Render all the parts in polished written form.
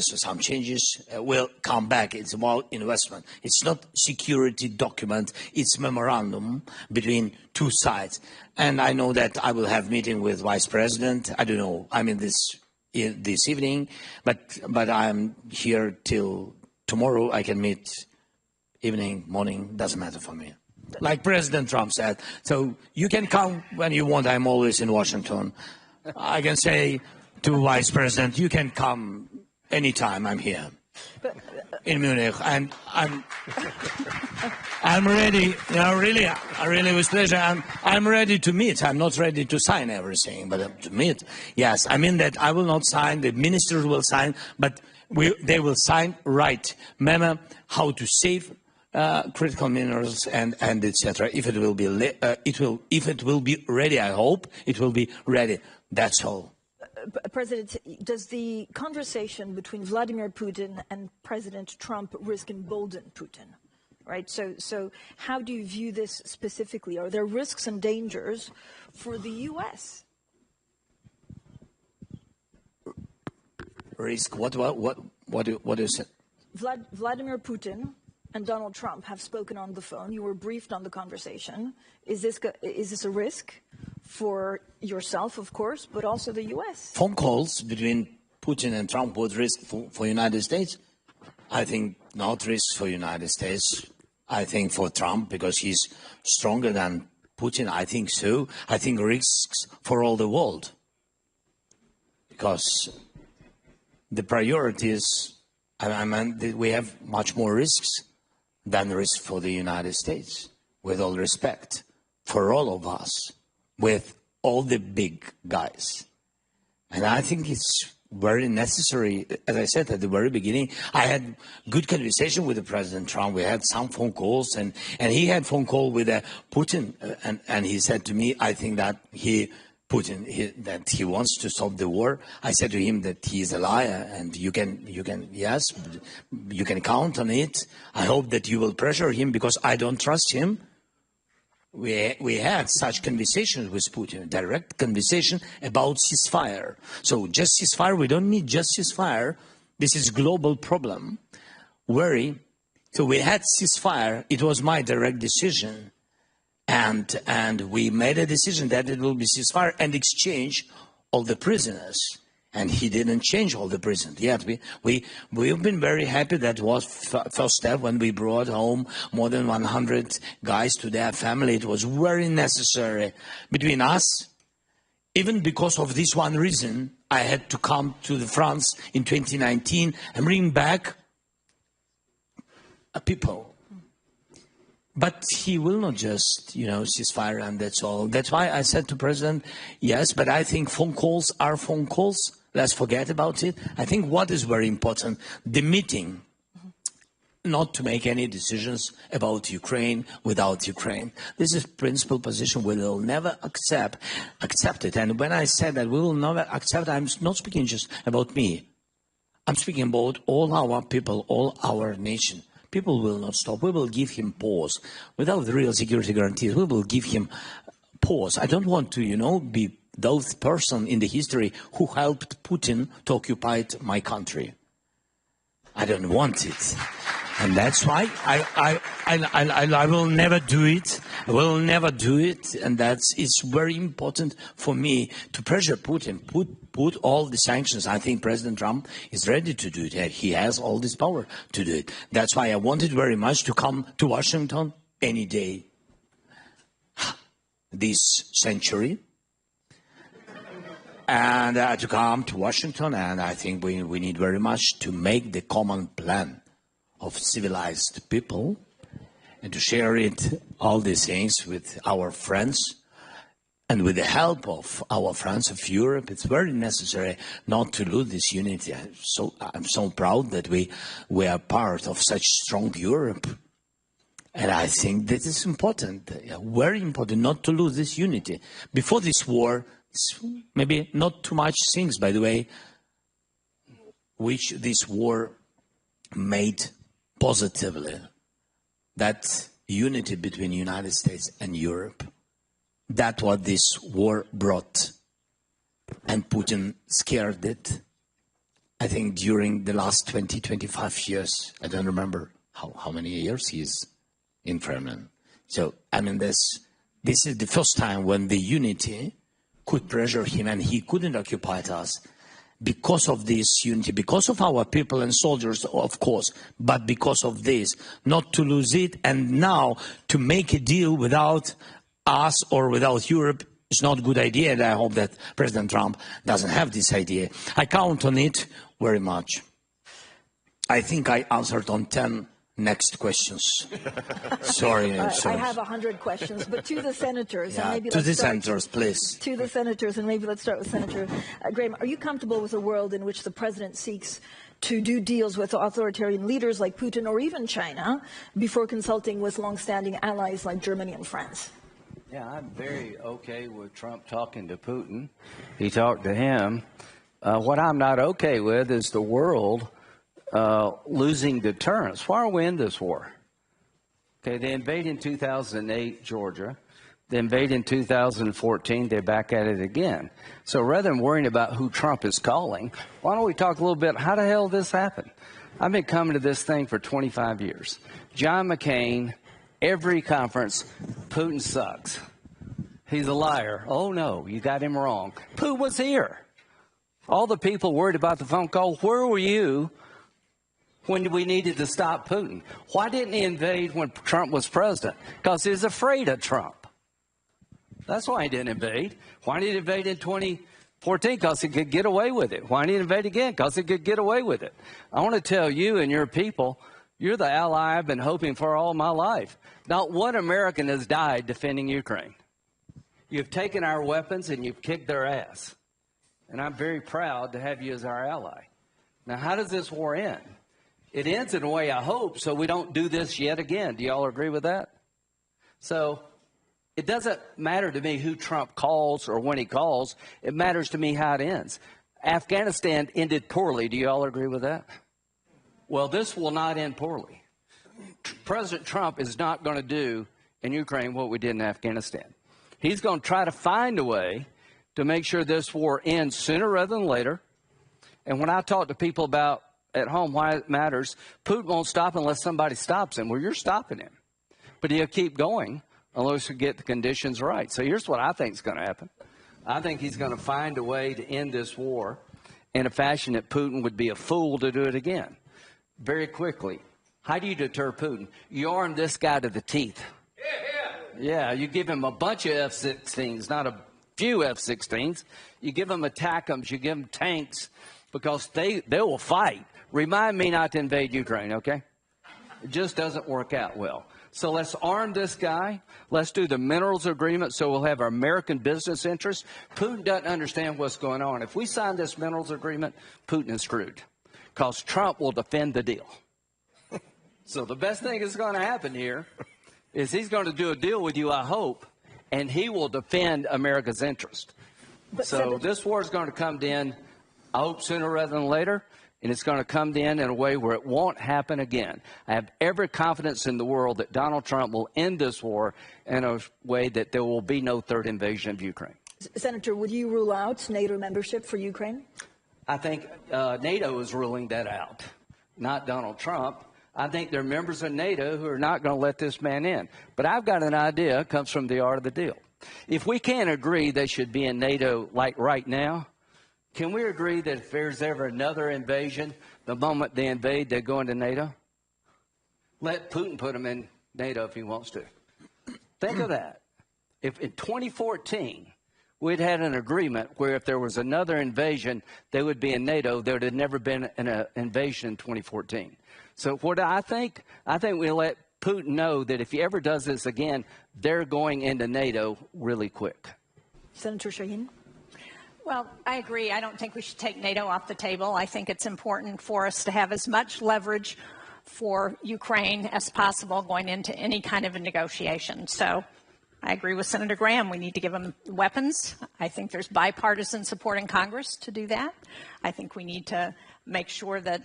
So some changes will come back. It's about investment. It's not security document. It's memorandum between two sides. And I know that I will have meeting with Vice President. I don't know. I mean this evening, but I'm here till tomorrow. I can meet evening, morning. Doesn't matter for me. Like President Trump said. So you can come when you want. I'm always in Washington. I can say to Vice President, you can come. Anytime I'm here in Munich, and I'm ready. You know, really with pleasure. I'm ready to meet. I'm not ready to sign everything, but to meet. Yes, I mean that I will not sign. The ministers will sign, but they will sign right. Memo how to save critical minerals and etc. If it will be if it will be ready, I hope it will be ready. That's all. President, does the conversation between Vladimir Putin and President Trump risk embolden Putin? Right. So how do you view this specifically? Are there risks and dangers for the U.S.? Risk? What is it? Vladimir Putin and Donald Trump have spoken on the phone. You were briefed on the conversation. Is this a risk for yourself, of course, but also the U.S.? Phone calls between Putin and Trump would risk for United States? I think not risk for United States. I think for Trump, because he's stronger than Putin, I think so. I think risks for all the world. Because the priorities, I mean, we have much more risks than risk for the United States, with all respect, for all of us, with all the big guys. And I think it's very necessary. As I said at the very beginning, I had good conversation with the President Trump. We had some phone calls, and he had phone call with Putin, and he said to me, I think that that he wants to stop the war. I said to him that he is a liar, and you can count on it. I hope that you will pressure him, because I don't trust him. We had such conversations with Putin, direct conversation about ceasefire. So just ceasefire, we don't need just ceasefire. This is global problem. So we had ceasefire. It was my direct decision. And we made a decision that it will be ceasefire and exchange all the prisoners. And he didn't change all the prisoners. Yet we've been very happy. That was first step when we brought home more than 100 guys to their family. It was very necessary between us. Even because of this one reason, I had to come to France in 2019 and bring back people. But he will not just, ceasefire and that's all. That's why I said to President, yes, but I think phone calls are phone calls. Let's forget about it. I think what is very important, the meeting, not to make any decisions about Ukraine without Ukraine. This is principal position we will never accept it. And when I said that we will never accept, I'm not speaking just about me. I'm speaking about all our people, all our nation. People will not stop. We will give him pause. Without the real security guarantees, we will give him pause. I don't want to, be those person in the history who helped Putin to occupy my country. I don't want it. And that's why I will never do it. I will never do it. And it's very important for me to pressure Putin, put all the sanctions. I think President Trump is ready to do it. He has all this power to do it. That's why I wanted very much to come to Washington any day this century. And to come to Washington. And I think we need very much to make the common plan of civilized people and to share all these things with our friends and with the help of our friends of Europe. It's very necessary not to lose this unity. I'm so proud that we are part of such strong Europe. And I think this is important, very important, not to lose this unity. Before this war, maybe not too much things, by the way, which this war made positively, that unity between the United States and Europe. That's what this war brought. And Putin scared it. I think during the last 20, 25 years, I don't remember how many years he's in Kremlin. So, I mean, this is the first time when the unity could pressure him, and he couldn't occupy us because of this unity, because of our people and soldiers, of course, but because of this, not to lose it, and now to make a deal without us or without Europe is not a good idea, and I hope that President Trump doesn't have this idea. I count on it very much. I think I answered on 10 next questions. Sorry. I have 100 questions, but to the senators. Yeah, and maybe to the senators, please. To the senators, and maybe let's start with Senator Graham. Are you comfortable with a world in which the president seeks to do deals with authoritarian leaders like Putin or even China before consulting with long-standing allies like Germany and France? Yeah, I'm very okay with Trump talking to Putin. He talked to him. What I'm not okay with is the world losing deterrence. Why are we in this war? Okay, they invade in 2008 Georgia. They invade in 2014. They're back at it again. So rather than worrying about who Trump is calling, why don't we talk a little bit, how the hell did this happen? I've been coming to this thing for 25 years. John McCain, every conference, Putin sucks. He's a liar. Oh, no, you got him wrong. Putin was here. All the people worried about the phone call, where were you when we needed to stop Putin? Why didn't he invade when Trump was president? Because he was afraid of Trump. That's why he didn't invade. Why did he invade in 2014? Because he could get away with it. Why didn't he invade again? Because he could get away with it. I want to tell you and your people, you're the ally I've been hoping for all my life. Not one American has died defending Ukraine. You've taken our weapons and you've kicked their ass. And I'm very proud to have you as our ally. Now, how does this war end? It ends in a way I hope so we don't do this yet again. Do y'all agree with that? So it doesn't matter to me who Trump calls or when he calls. It matters to me how it ends. Afghanistan ended poorly. Do you all agree with that? Well, this will not end poorly. President Trump is not going to do in Ukraine what we did in Afghanistan. He's going to try to find a way to make sure this war ends sooner rather than later. And when I talk to people about at home why it matters, Putin won't stop unless somebody stops him. Well, you're stopping him. But he'll keep going unless we get the conditions right. So here's what I think is going to happen. I think he's going to find a way to end this war in a fashion that Putin would be a fool to do it again. Very quickly, how do you deter Putin? You arm this guy to the teeth. Yeah, you give him a bunch of F-16s, not a few F-16s. You give them ATACMS, you give them tanks, because they will fight. Remind me not to invade Ukraine, okay? It just doesn't work out well. So let's arm this guy. Let's do the minerals agreement so we'll have our American business interests. Putin doesn't understand what's going on. If we sign this minerals agreement, Putin is screwed, because Trump will defend the deal. So the best thing that's going to happen here is he's going to do a deal with you, I hope, and he will defend America's interest. So this war is going to come to end, I hope, sooner rather than later, and it's going to come to end in a way where it won't happen again. I have every confidence in the world that Donald Trump will end this war in a way that there will be no third invasion of Ukraine. Senator, would you rule out NATO membership for Ukraine? I think NATO is ruling that out, not Donald Trump. I think there are members of NATO who are not going to let this man in. But I've got an idea. It comes from the art of the deal. If we can't agree they should be in NATO like right now, can we agree that if there's ever another invasion, the moment they invade, they go into NATO? Let Putin put them in NATO if he wants to. Think of that. If in 2014 we'd had an agreement where if there was another invasion, they would be in NATO, there would have never been an invasion in 2014. So what do I think? I think we let Putin know that if he ever does this again, they're going into NATO really quick. Senator Shaheen? Well, I agree. I don't think we should take NATO off the table. I think it's important for us to have as much leverage for Ukraine as possible going into any kind of a negotiation. So I agree with Senator Graham. We need to give them weapons. I think there's bipartisan support in Congress to do that. I think we need to make sure that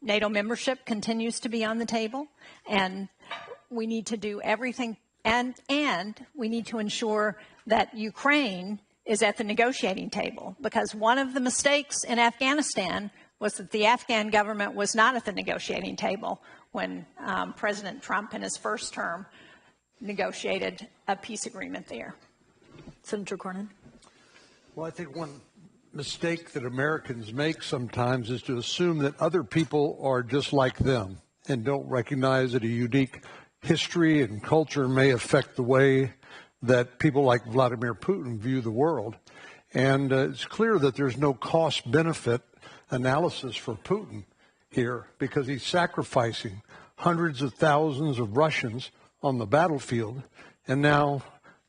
NATO membership continues to be on the table, and we need to do everything, and we need to ensure that Ukraine is at the negotiating table, because one of the mistakes in Afghanistan was that the Afghan government was not at the negotiating table when President Trump in his first term negotiated a peace agreement there. Senator Cornyn. Well, I think one mistake that Americans make sometimes is to assume that other people are just like them and don't recognize that a unique history and culture may affect the way that people like Vladimir Putin view the world. And it's clear that there's no cost-benefit analysis for Putin here because he's sacrificing hundreds of thousands of Russians on the battlefield and now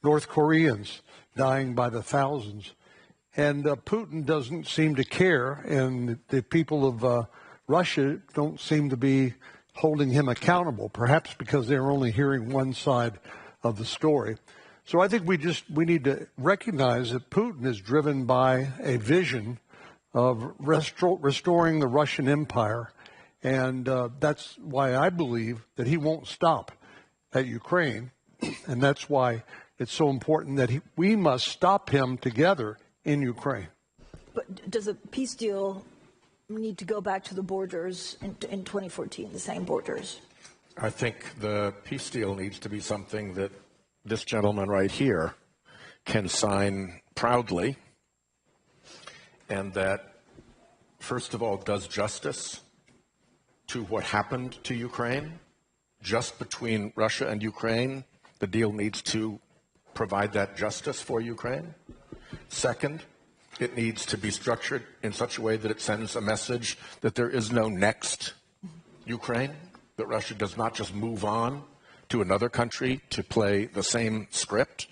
North Koreans dying by the thousands. And Putin doesn't seem to care, and the people of Russia don't seem to be holding him accountable, perhaps because they're only hearing one side of the story. So I think we need to recognize that Putin is driven by a vision of restoring the Russian Empire, and that's why I believe that he won't stop at Ukraine, and that's why it's so important that we must stop him together in Ukraine. But does a peace deal need to go back to the borders in 2014, the same borders? I think the peace deal needs to be something that this gentleman right here can sign proudly, and that, first of all, does justice to what happened to Ukraine. Just between Russia and Ukraine, the deal needs to provide that justice for Ukraine. Second, it needs to be structured in such a way that it sends a message that there is no next Ukraine, that Russia does not just move on to another country to play the same script.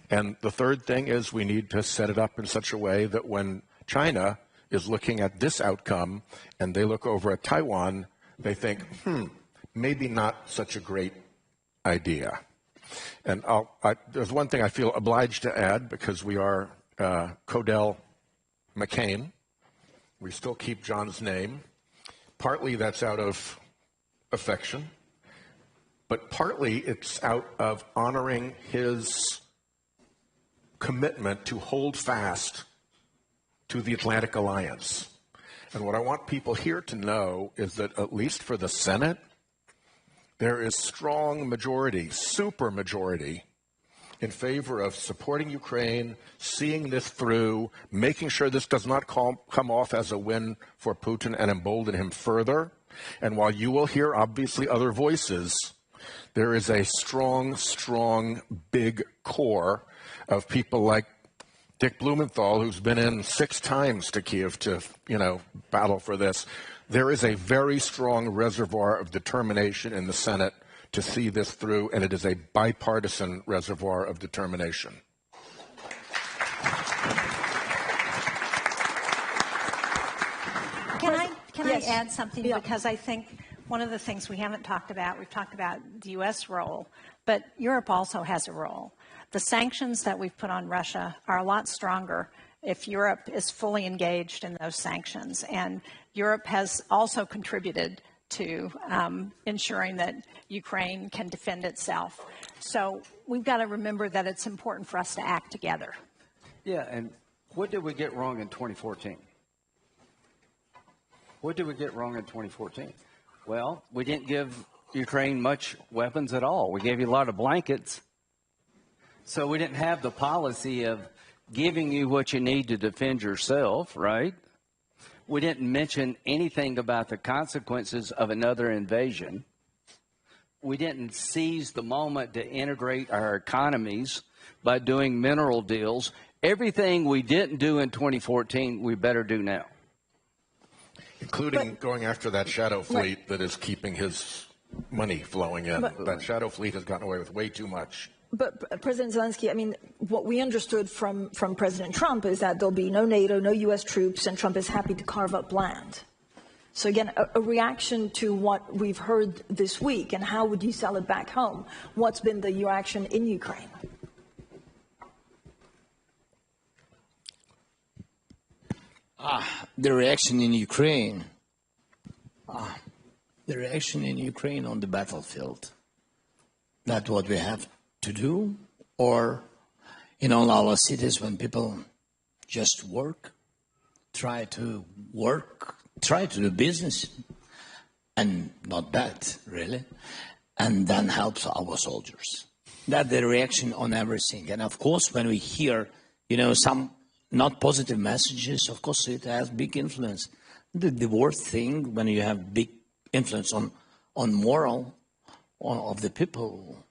And the third thing is we need to set it up in such a way that when China is looking at this outcome and they look over at Taiwan, they think, maybe not such a great idea. And there's one thing I feel obliged to add, because we are Codell McCain. We still keep John's name. Partly that's out of affection, but partly it's out of honoring his commitment to hold fast to the Atlantic Alliance. And what I want people here to know is that, at least for the Senate, there is strong majority, super majority, in favor of supporting Ukraine, seeing this through, making sure this does not come off as a win for Putin and embolden him further. And while you will hear, obviously, other voices, there is a strong, strong, big core of people like Dick Blumenthal, who's been in 6 times to Kiev to, battle for this. There is a very strong reservoir of determination in the Senate to see this through, and it is a bipartisan reservoir of determination. Can I add something? Yeah. Because I think one of the things we haven't talked about, we've talked about the U.S. role, but Europe also has a role. The sanctions that we've put on Russia are a lot stronger if Europe is fully engaged in those sanctions. And Europe has also contributed to ensuring that Ukraine can defend itself. So we've got to remember that it's important for us to act together. Yeah, and what did we get wrong in 2014? What did we get wrong in 2014? Well, we didn't give Ukraine much weapons at all. We gave you a lot of blankets. So we didn't have the policy of giving you what you need to defend yourself, right? We didn't mention anything about the consequences of another invasion. We didn't seize the moment to integrate our economies by doing mineral deals. Everything we didn't do in 2014, we better do now. Including going after that shadow fleet that is keeping his money flowing in. That shadow fleet has gotten away with way too much. But President Zelensky, I mean, what we understood from President Trump is that there'll be no NATO, no U.S. troops, and Trump is happy to carve up land. So again, a reaction to what we've heard this week, and how would you sell it back home? What's been the reaction in Ukraine? The reaction in Ukraine. The reaction in Ukraine on the battlefield. That's what we have to do, or in all our cities when people just work, try to work try to do business, and not bad, really, and then help our soldiers. That's the reaction on everything. And of course, when we hear, some not positive messages, of course, it has big influence. The worst thing when you have big influence on moral of the people,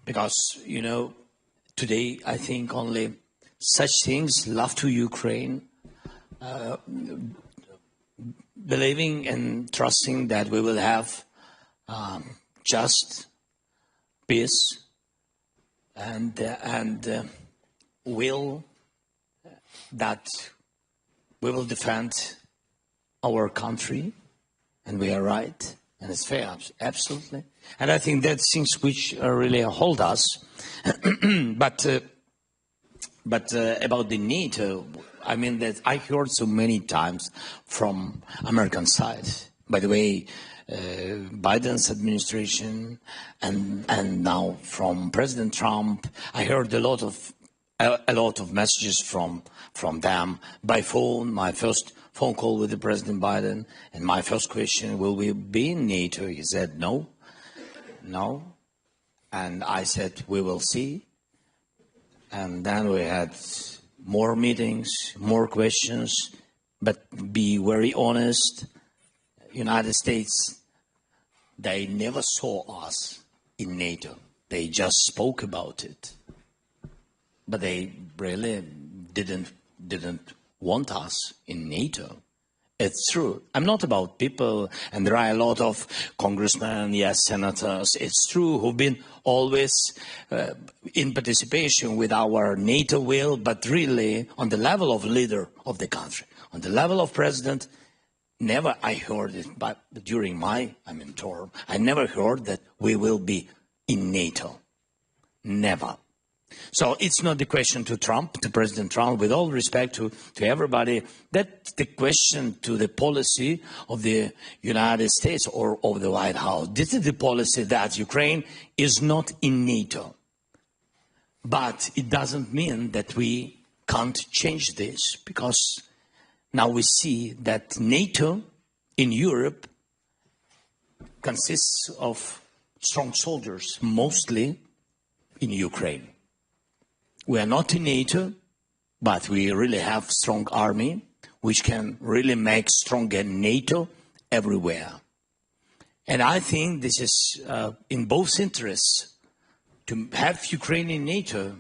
because, today I think only such things, love to Ukraine, believing and trusting that we will have just peace and will that we will defend our country, and we are right, and it's fair, absolutely. And I think that's things which really hold us. But about the NATO, I mean that I heard so many times from American side. By the way, Biden's administration and now from President Trump, I heard a lot of messages from them by phone. My first phone call with the President Biden, and my first question, will we be in NATO? He said no. And I said, we will see. And then we had more meetings, more questions, but be very honest, United States, they never saw us in NATO. They just spoke about it. But they really didn't want us in NATO. It's true. I'm not about people, and there are a lot of congressmen, yes, senators, it's true, who've been always in participation with our NATO will, but really on the level of leader of the country, on the level of president, never I heard it, but during my term, I never heard that we will be in NATO. Never. So it's not the question to Trump, to President Trump, with all respect to everybody. That's the question to the policy of the United States or of the White House. This is the policy that Ukraine is not in NATO. But it doesn't mean that we can't change this, because now we see that NATO in Europe consists of strong soldiers, mostly in Ukraine. We are not in NATO, but we really have strong army, which can really make stronger NATO everywhere. And I think this is in both interests, to have Ukraine in NATO,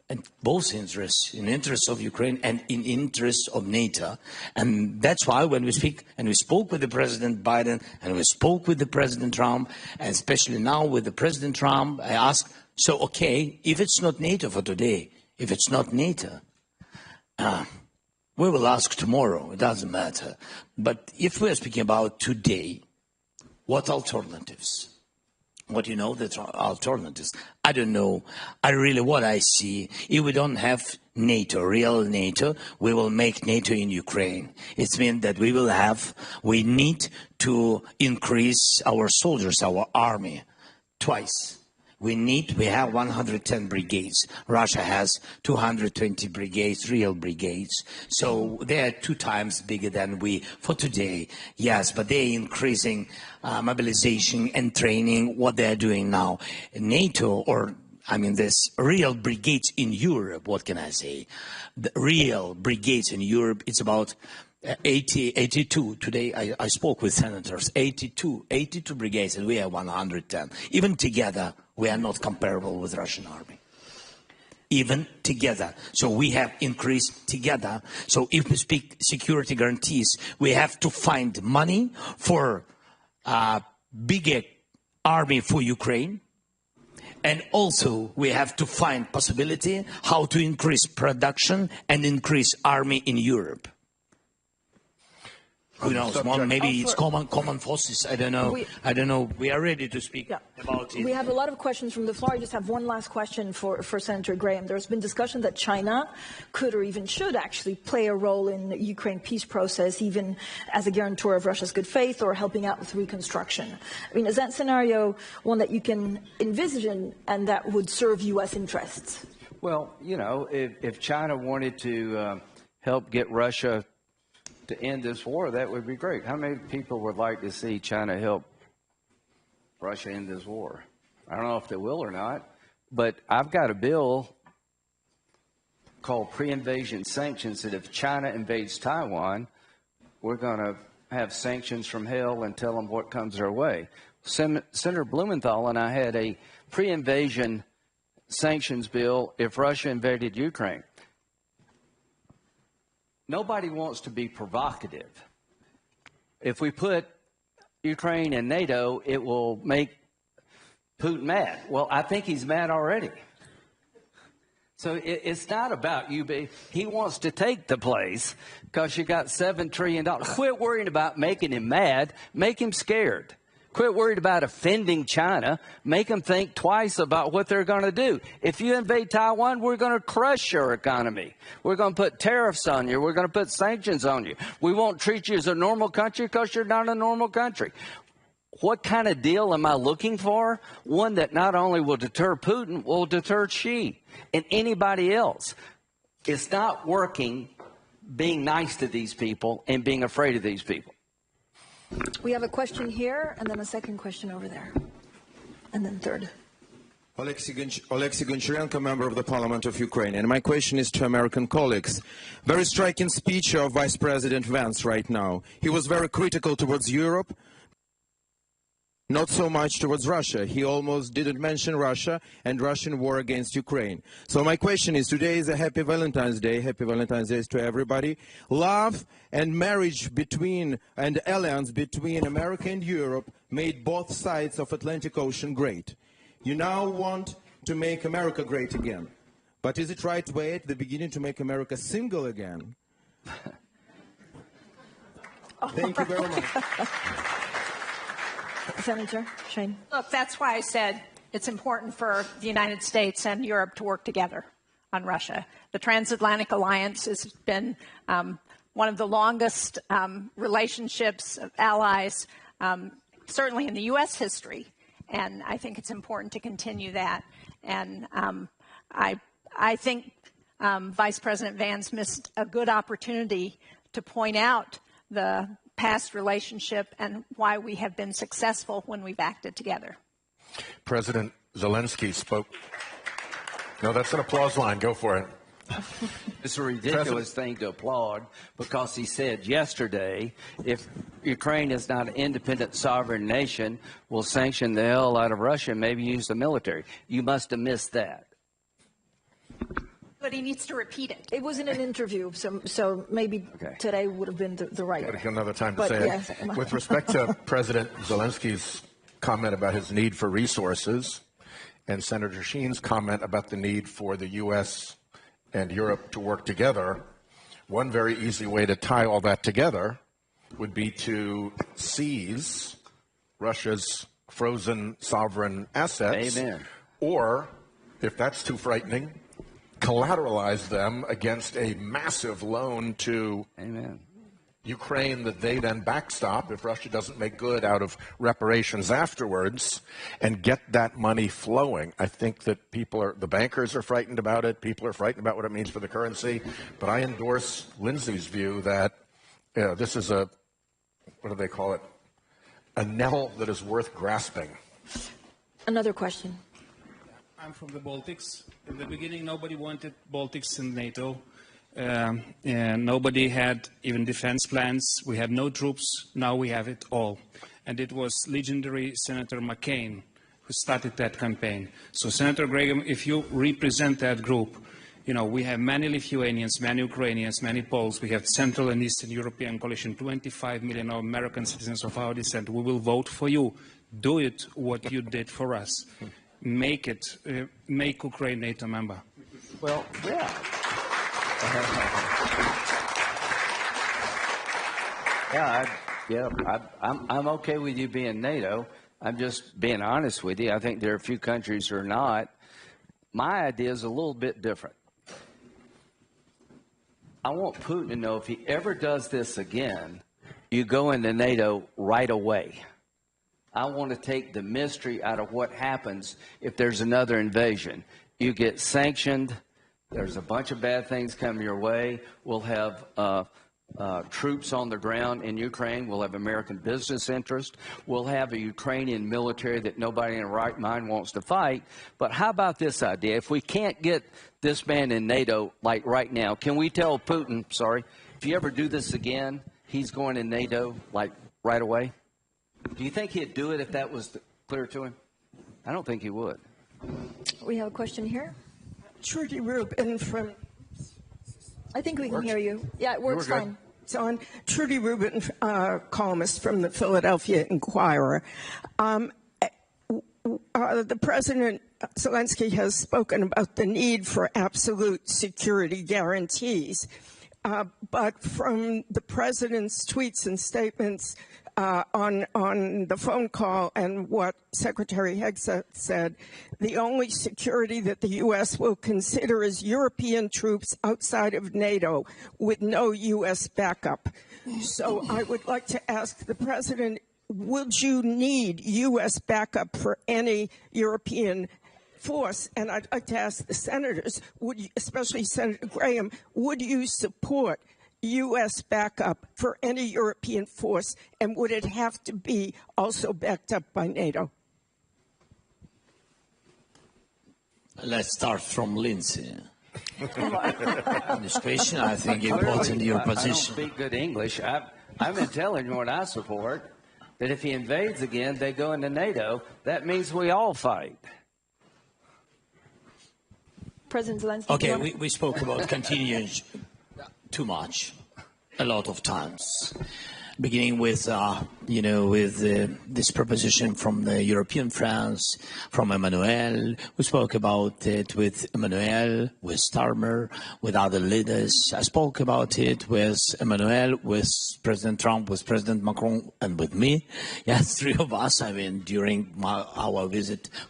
and both interests, in interest of Ukraine and in interest of NATO. And that's why when we speak, and we spoke with the President Biden, and we spoke with the President Trump, and especially now with the President Trump, I asked, so, okay, if it's not NATO for today, if it's not NATO, we will ask tomorrow, it doesn't matter. But if we're speaking about today, what alternatives? What the alternatives? I don't know. What I see, if we don't have NATO, real NATO, we will make NATO in Ukraine. It means that we need to increase our soldiers, our army, twice. We have 110 brigades. Russia has 220 brigades, real brigades. So they are 2 times bigger than we for today. Yes, but they're increasing mobilization and training, what they're doing now. NATO, there's real brigades in Europe, what can I say? The real brigades in Europe, it's about 82. Today I spoke with senators, 82 brigades, and we have 110. Even together, we are not comparable with Russian army. Even together. So we have increased together. So if we speak security guarantees, we have to find money for a bigger army for Ukraine. And also we have to find possibility how to increase production and increase army in Europe. Who knows? Maybe it's common forces. I don't know. We are ready to speak about it. We have a lot of questions from the floor. I just have one last question for Senator Graham. There's been discussion that China could or even should actually play a role in the Ukraine peace process, even as a guarantor of Russia's good faith or helping out with reconstruction. Is that scenario one that you can envision and that would serve U.S. interests? Well, if China wanted to help get Russia to end this war, that would be great. How many people would like to see China help Russia end this war? I don't know if they will or not, but I've got a bill called pre-invasion sanctions that if China invades Taiwan, we're going to have sanctions from hell and tell them what comes their way. Senator Blumenthal and I had a pre-invasion sanctions bill if Russia invaded Ukraine. Nobody wants to be provocative. If we put Ukraine in NATO, it will make Putin mad. Well, I think he's mad already. So it's not about you. He wants to take the place because you got $7 trillion. Quit worrying about making him mad. Make him scared. Quit worried about offending China. Make them think twice about what they're going to do. If you invade Taiwan, we're going to crush your economy. We're going to put tariffs on you. We're going to put sanctions on you. We won't treat you as a normal country because you're not a normal country. What kind of deal am I looking for? One that not only will deter Putin, will deter Xi and anybody else. It's not working being nice to these people and being afraid of these people. We have a question here, and then a second question over there, and then third. Oleksiy Goncharenko, member of the Parliament of Ukraine. And my question is to American colleagues. Very striking speech of Vice President Vance right now. He was very critical towards Europe, not so much towards Russia. He almost didn't mention Russia and Russian war against Ukraine. So my question is, today is a happy Valentine's Day. Happy Valentine's Day to everybody. Love and marriage between, and alliance between America and Europe made both sides of Atlantic Ocean great. You now want to make America great again. But is it right way at the beginning to make America single again? Thank you very much. Senator Shane. Look, that's why I said it's important for the United States and Europe to work together on Russia. The transatlantic alliance has been one of the longest relationships of allies, certainly in the U.S. history, and I think it's important to continue that. And I think Vice President Vance missed a good opportunity to point out the past relationship and why we have been successful when we've acted together. President Zelensky spoke. No, that's an applause line. Go for it. It's a ridiculous thing to applaud because he said yesterday, if Ukraine is not an independent sovereign nation, we'll sanction the hell out of Russia and maybe use the military. You must have missed that. But he needs to repeat it. It was in an interview, so maybe today would have been the right way. Another time to say it. With respect to President Zelensky's comment about his need for resources and Senator Sheen's comment about the need for the U.S. and Europe to work together, one very easy way to tie all that together would be to seize Russia's frozen sovereign assets. Amen. Or, if that's too frightening, collateralize them against a massive loan to Ukraine that they then backstop if Russia doesn't make good out of reparations afterwards, and get that money flowing. I think that the bankers are frightened about it. People are frightened about what it means for the currency. But I endorse Lindsay's view that this is what do they call it? A nettle that is worth grasping. Another question. I'm from the Baltics. In the beginning, nobody wanted Baltics in NATO. And nobody had even defense plans. We had no troops. Now we have it all. And it was legendary Senator McCain who started that campaign. So, Senator Graham, if you represent that group, you know, we have many Lithuanians, many Ukrainians, many Poles. We have Central and Eastern European coalition, 25 million American citizens of our descent. We will vote for you. Do it what you did for us. Make Ukraine NATO member. Well, yeah. I'm okay with you being NATO. I'm just being honest with you. I think there are a few countries who are not. My idea is a little bit different. I want Putin to know if he ever does this again, you go into NATO right away. I want to take the mystery out of what happens if there's another invasion. You get sanctioned. There's a bunch of bad things coming your way. We'll have troops on the ground in Ukraine. We'll have American business interest. We'll have a Ukrainian military that nobody in their right mind wants to fight. But how about this idea? If we can't get this man in NATO, like right now, can we tell Putin, sorry, if you ever do this again, he's going in NATO, like right away? Do you think he'd do it if that was clear to him? I don't think he would. We have a question here. Trudy Rubin from... I think we can hear you. Yeah, it works fine. It's on. Trudy Rubin, columnist from the Philadelphia Inquirer. The President Zelensky has spoken about the need for absolute security guarantees. But from the President's tweets and statements on the phone call and what Secretary Hegseth said, the only security that the U.S. will consider is European troops outside of NATO with no U.S. backup. So I would like to ask the President, would you need U.S. backup for any European force? And I'd like to ask the senators, would you, especially Senator Graham, would you support U.S. backup for any European force, and would it have to be also backed up by NATO? Let's start from Lindsay. This question, I think, important your position. I don't speak good English. I've been telling you what I support, that if he invades again, they go into NATO. That means we all fight. President Zelensky. Okay, we spoke about continuing too much, a lot of times, beginning with, this proposition from the European France, from Emmanuel. We spoke about it with Emmanuel, with Starmer, with other leaders. I spoke about it with Emmanuel, with President Trump, with President Macron, and with me. Yes, three of us, during our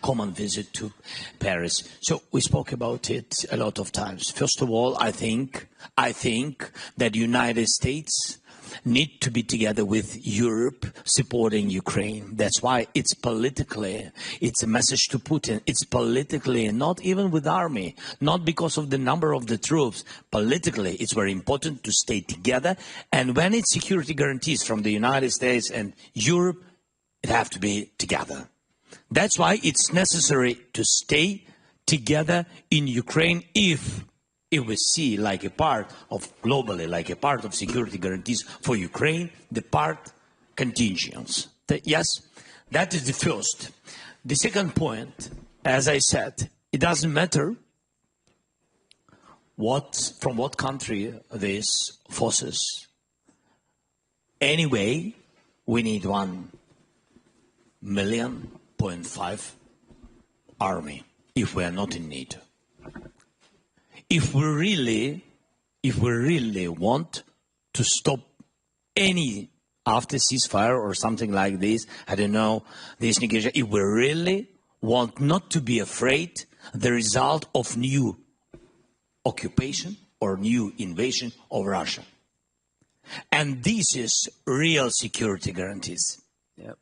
common visit to Paris. So we spoke about it a lot of times. First of all, I think that the United States need to be together with Europe supporting Ukraine. That's why it's a message to Putin. It's politically, not even with army, not because of the number of the troops. Politically, it's very important to stay together. And when it's security guarantees from the United States and Europe, it have to be together. That's why it's necessary to stay together in Ukraine if we see like a part of globally, like a part of security guarantees for Ukraine, the part contingents. Yes, that is the first. The second point, as I said, it doesn't matter from what country these forces. Anyway, we need 1.5 million army if we are not in NATO. If we really want to stop any after ceasefire or something like this, I don't know, this negotiation, if we really want not to be afraid the result of new occupation or new invasion of Russia. And this is real security guarantees. Yep.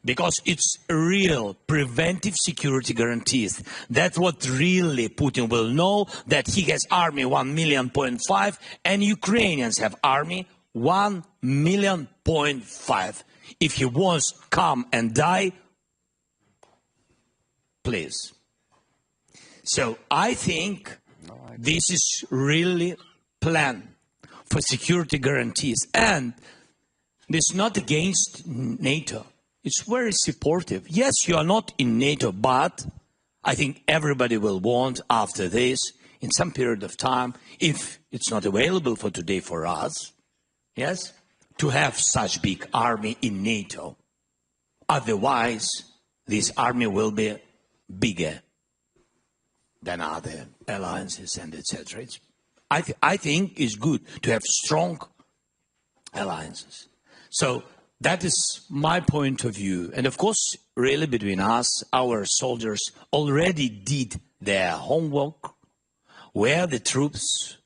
Because it's real preventive security guarantees. That's what really Putin will know, that he has army 1.5 million and Ukrainians have army 1.5 million. If he wants to come and die, please. So I think this is really plan for security guarantees. And this is not against NATO. It's very supportive. Yes, you are not in NATO, but I think everybody will want after this, in some period of time, if it's not available for today for us, yes, to have such big army in NATO. Otherwise, this army will be bigger than other alliances and etc. I think it's good to have strong alliances. So that is my point of view. And of course, really between us, our soldiers already did their homework, where the troops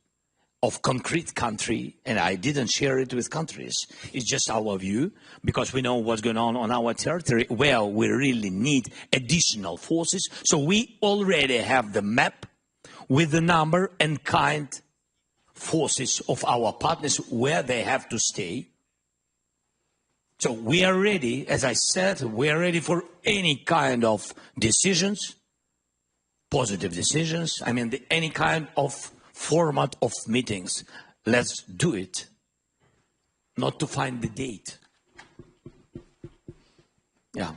of concrete country, and I didn't share it with countries, it's just our view, because we know what's going on our territory, where we really need additional forces. So we already have the map with the number and kind forces of our partners where they have to stay. So we are ready, as I said, we are ready for any kind of decisions, positive decisions. I mean, any kind of format of meetings. Let's do it. Not to find the date. Yeah.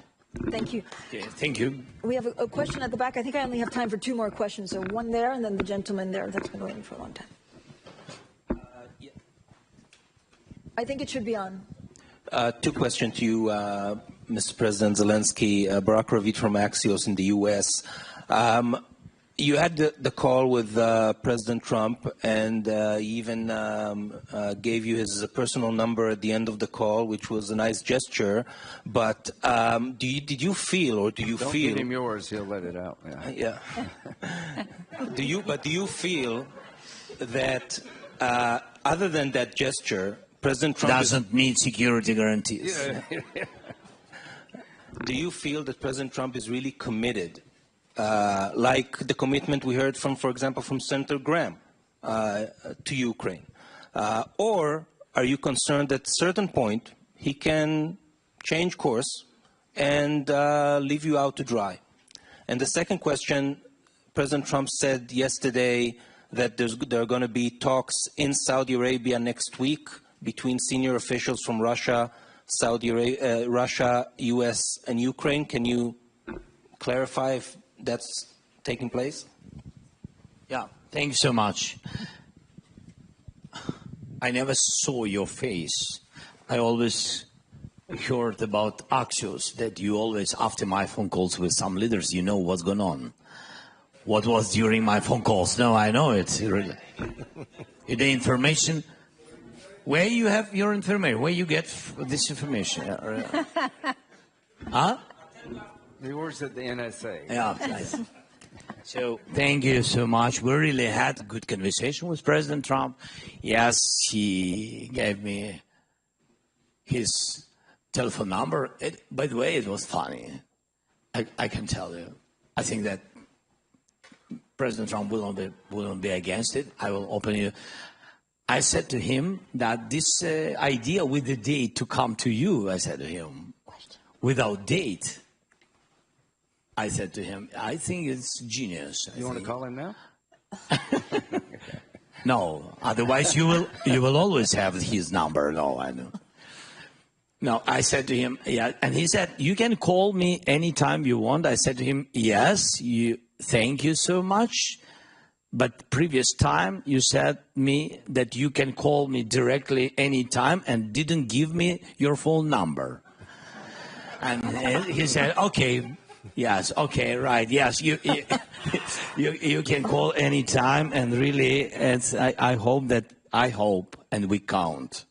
Thank you. Okay, thank you. We have a question at the back. I think I only have time for 2 more questions. So one there, and then the gentleman there that's been waiting for a long time. Yeah. I think it should be on. 2 questions to you, Mr. President Zelensky. Barack Ravid from Axios in the U.S. You had the call with President Trump, and he even gave you his personal number at the end of the call, which was a nice gesture. But did you feel, or do you Don't feel? give him yours; he'll let it out. Yeah. Do you feel that other than that gesture, President Trump doesn't need security guarantees? Yeah. Do you feel that President Trump is really committed? Like the commitment we heard from, for example, from Senator Graham to Ukraine? Or are you concerned that at a certain point he can change course and leave you out to dry? And the second question, President Trump said yesterday that there are going to be talks in Saudi Arabia next week between senior officials from Russia, Russia, US, and Ukraine. Can you clarify if that's taking place? Yeah, thank you so much. I never saw your face. I always heard about Axios, that you always, after my phone calls with some leaders, you know what's going on. What was during my phone calls? No, I know it. Really. The information, where you have your information, where you get this information? Huh? He works at the NSA. Yeah. So thank you so much. We really had a good conversation with President Trump. Yes, he gave me his telephone number. By the way, it was funny. I can tell you. I think that President Trump will not be against it. I will open you. I said to him that this idea with the date to come to you, I said to him, without date, I said to him, I think it's genius. You want to call him now? No, otherwise you will always have his number. No, I know. No, I said to him, yeah, and he said, you can call me anytime you want. I said to him, yes, thank you so much. But previous time you said me that you can call me directly anytime and didn't give me your phone number. And he said, okay, yes, okay, right, yes, you can call anytime, and really, I hope, and we count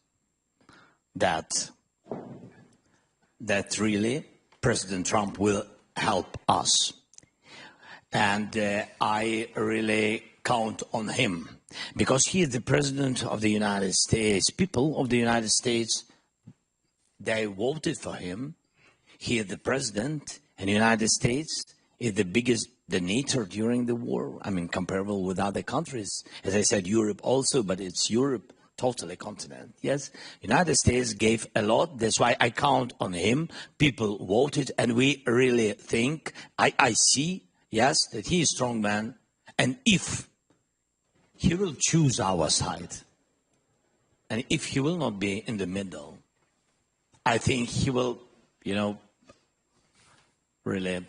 that really President Trump will help us. And I really count on him, because he is the President of the United States. People of the United States, they voted for him. He is the President, and the United States is the biggest donator during the war. I mean, comparable with other countries. As I said, Europe also, but it's Europe, totally continent. Yes, United States gave a lot. That's why I count on him. People voted, and we really think, I see, yes, that he is a strong man. And if he will choose our side, and if he will not be in the middle, I think he will, really,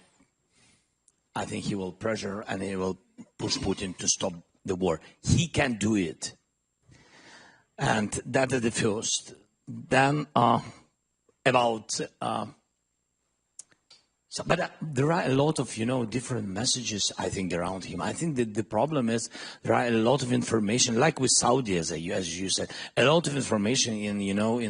I think he will pressure and he will push Putin to stop the war. He can do it. And that is the first. Then but there are a lot of, different messages, I think, around him. I think that the problem is there are a lot of information, like with Saudi, as you said, a lot of information in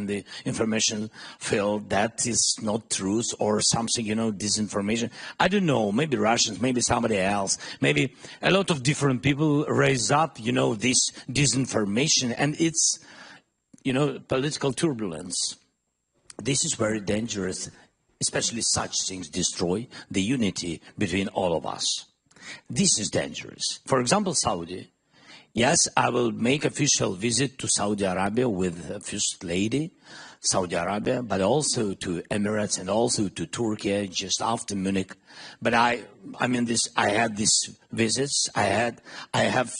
the information field that is not truth or something, disinformation. I don't know, maybe Russians, maybe somebody else, maybe a lot of different people raise up, this disinformation, and it's, political turbulence. This is very dangerous. Especially such things destroy the unity between all of us. This is dangerous. For example, Saudi, Yes, I will make official visit to Saudi Arabia with the First Lady, Saudi Arabia, but also to Emirates and also to Turkey just after Munich. But I had these visits. I have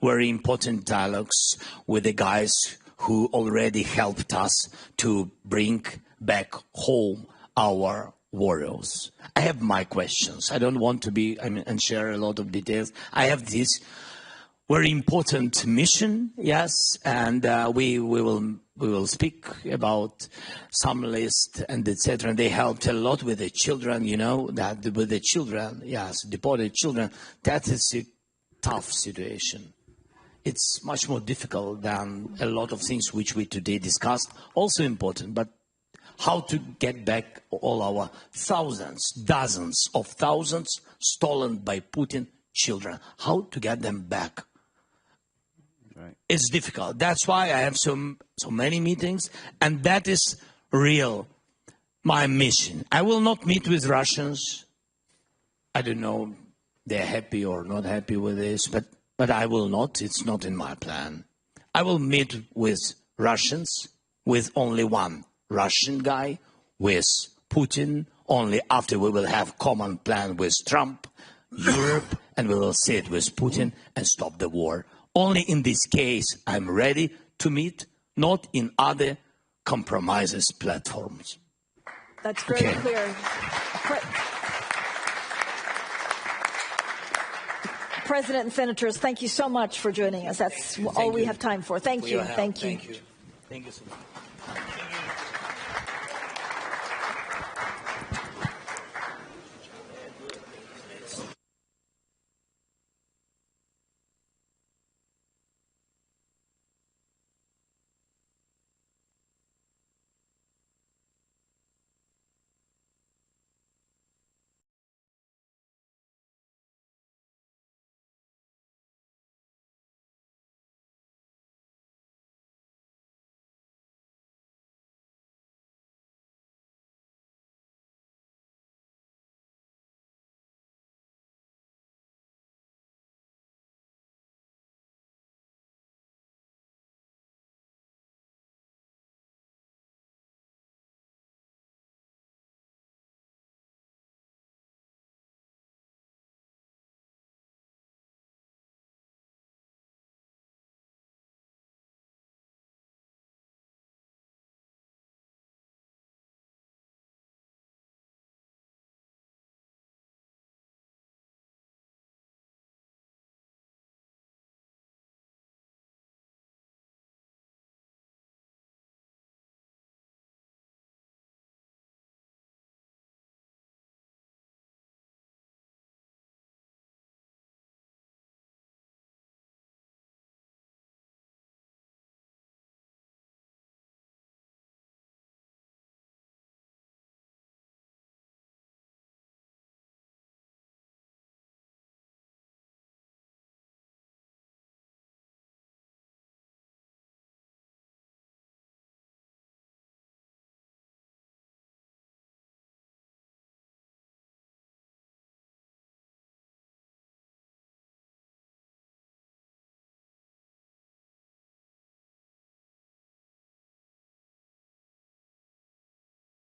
very important dialogues with the guys who already helped us to bring back home our warriors. I have my questions. I don't want to and share a lot of details. I have this very important mission, yes, and we will speak about some list and etc. They helped a lot with the children, that with the children, yes, deported children. That is a tough situation. It's much more difficult than a lot of things which we today discussed. Also important, but how to get back all our thousands, dozens of thousands stolen by Putin children? How to get them back? Right. It's difficult. That's why I have so many meetings, and that is real my mission. I will not meet with Russians. I don't know they're happy or not happy with this, but I will not. It's not in my plan. I will meet with Russians, with only one Russian guy, with Putin, only after we will have common plan with Trump, Europe, and we will sit with Putin and stop the war. Only in this case I'm ready to meet, not in other compromises platforms. That's very clear. President and Senators, thank you so much for joining us. That's all we have time for. Thank you. Thank you. Thank you so much.